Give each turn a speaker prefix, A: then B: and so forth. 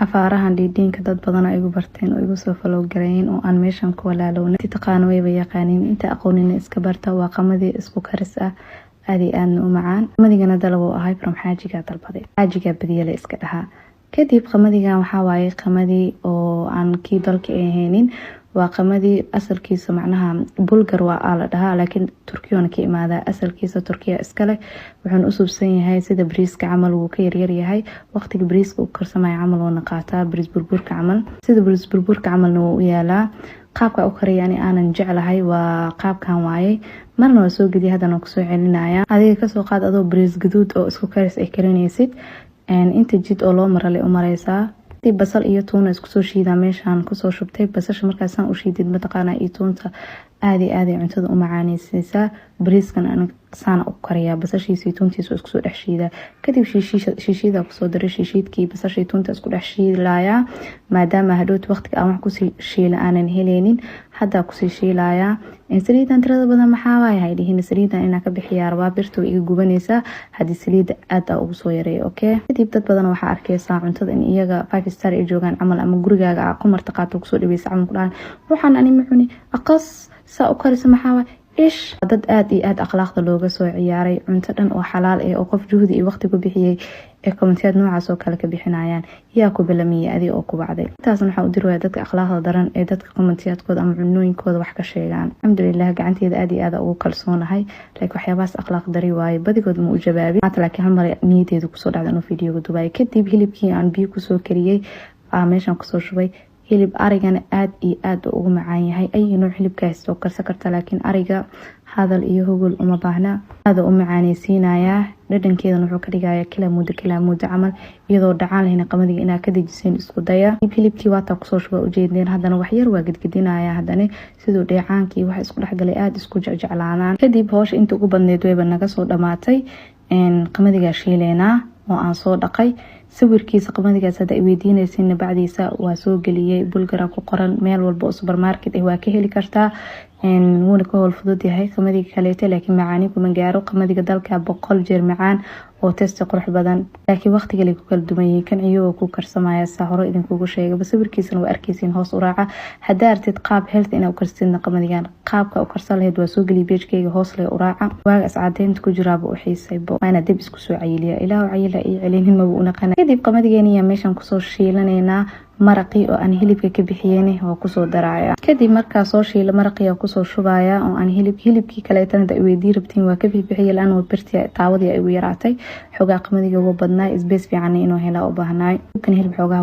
A: afaarahan dhiidhiinka dad badan ay igu barteen oo igu soo follow gareeyeen oo aan meeshan ku walaalowna inta taqaan way yaqaaniin inta aqoonina iska barta waa qamadii isku karis ah aad iyo aad u macaan qamadina dalabo ahay from xaajiga dalbaday xaajiga badiyay iska dhaha kadib qamadigan waxa waaye qamadii oo aan kii dalka aheenin waa qamadii asalkiisa macnaha bulgar waa la dhahaa laakiin turkiyoona ka imaada asalkiisa turkiya iska leh wuxuu u subsan yahay sida bariiska camal uu ka yaryar yahay waqtiga bariiska uu karsamay camal oo qaataa bariis burburka camal sida bariis burburka camal uu yaalaa qaabka uu kariyay aanan jeclahay waa qaabkan waaye marna waa soo gudiyay hadana ku soo celinaya adiga ka soo qaad adoo bariis gaduud oo isku karis ay karinaysid inta jid oo loo maralay u maraysaa basal iyo tuuna isku soo shiidaa meeshan ku soo shubtay basasha markaas aan u shiidid mataqaana iyo tuunta aad cuntada u macaanaysiisa bariiskan aan saana u kariyaa basashiisa iyo tuuntiisa isku soo dhex shiidaa kadib shiishida ku soo daray shiishidkii basasha iyo tuunta isku dhex shiilaya maadaama hadhood waqtiga aan wax ku shiila aanan heleynin hadda ku shiilaya saliidan tirada badan maxaa waay dhihin saliidan inaa ka bixiyaa rabaa birtu iga gubanaysa hadii saliida aad ugu soo yareeyo okay kadib dad badan waxa arkaysaa cuntada in iyaga 5 star ay joogan camal ama gurigaaga ku martaqaato ku soo dhaweysa camal ku dhahan waxaan ani ma cuni aqas saa u karisa maxaa waay ish dad aad iyo aad akhlaaqda looga soo ciyaaray cunto dhan oo xalaal ah oo qof juhdi iyo waqti ku bixiyay ee komentiyad noocaas oo kale ka bixinayaan yaa ku bilamiyay adii oo ku bacday taasna waxa uu dirwaa dadka akhlaaqda daran ee dadka komentiyadkooda ama cunooyinkooda wax ka sheegaan alxamdulillah gacanteeda aad iyo aad ugu kalsoonahay laakiin waxyaabaas akhlaaq dari waaye badigood ma u jawaabin laakiin hal mar niyadeedu ku soo dhacday inuu fiidiyoga duubay kadib hilibkii aan biyo ku soo kariyay meeshan ku soo shubay hilib arigana aad iyo aad ugu macaan yahay ay nooc hilibkaas oo karsan karta laakiin ariga hadal iyo hogol uma baahna aad u macaanaysiinaya dhadhankeedana wuxuu ka dhigayaa kala muddo camal iyadoo dhacaan lehna qamadiga inaa ka dejiseen isku daya hilibkii waata ku soo shuba ujeedeen hadana wax yar waa gidgidinaya hadana sidoo dheecaankii wax isku dhaxgalay aad isku jeclaanaan kadib hoosh inta ugu badneed wayba naga soo dhamaatay qamadiga shiileena oo aan soo dhaqay sawirkiisa qamadigaas hada ay weydiinaysiin bacdiisa waa soo galiyay bulgara ku qoran meel walba oo supermarket waa ka heli kartaa wuuna ka howl fudud yahay qamadiga kaleeto laakiin macaani kuma gaaro qamadiga dalka 100 jeer macaan oo test qurux badan laakiin waqtiga la ku kala duwan yahay kan iyagoo ku karsamaya saahoro idin kugu sheegay sawirkiisana waa arkaysiin hoos u raaca hadaa artid qaab health inaa u karsidna qamadigan qaabka u karsan lahayd waa soo gali page-kayga hoos leh u raaca waaga ascadeynta ku jiraaba u xiisaybo waana dib isku soo cayiliya ilaahu cayila iyo celinin ma uu naqana kadib qamadigeena meeshan ku soo shiilanayna maraqii oo aan hilibka ka bixiyeen oo ku soo daraya kadib marka soo shiilo maraqii oo ku soo shubaya oo aan hilibkii kale tan weydii rabtiin waa ka bixiyay laan oo birtii taawadii ay u yaraatay xogaa qamadiga ugu badnaa isbees fiican inuu hela u baahnaa kan hilib xogaa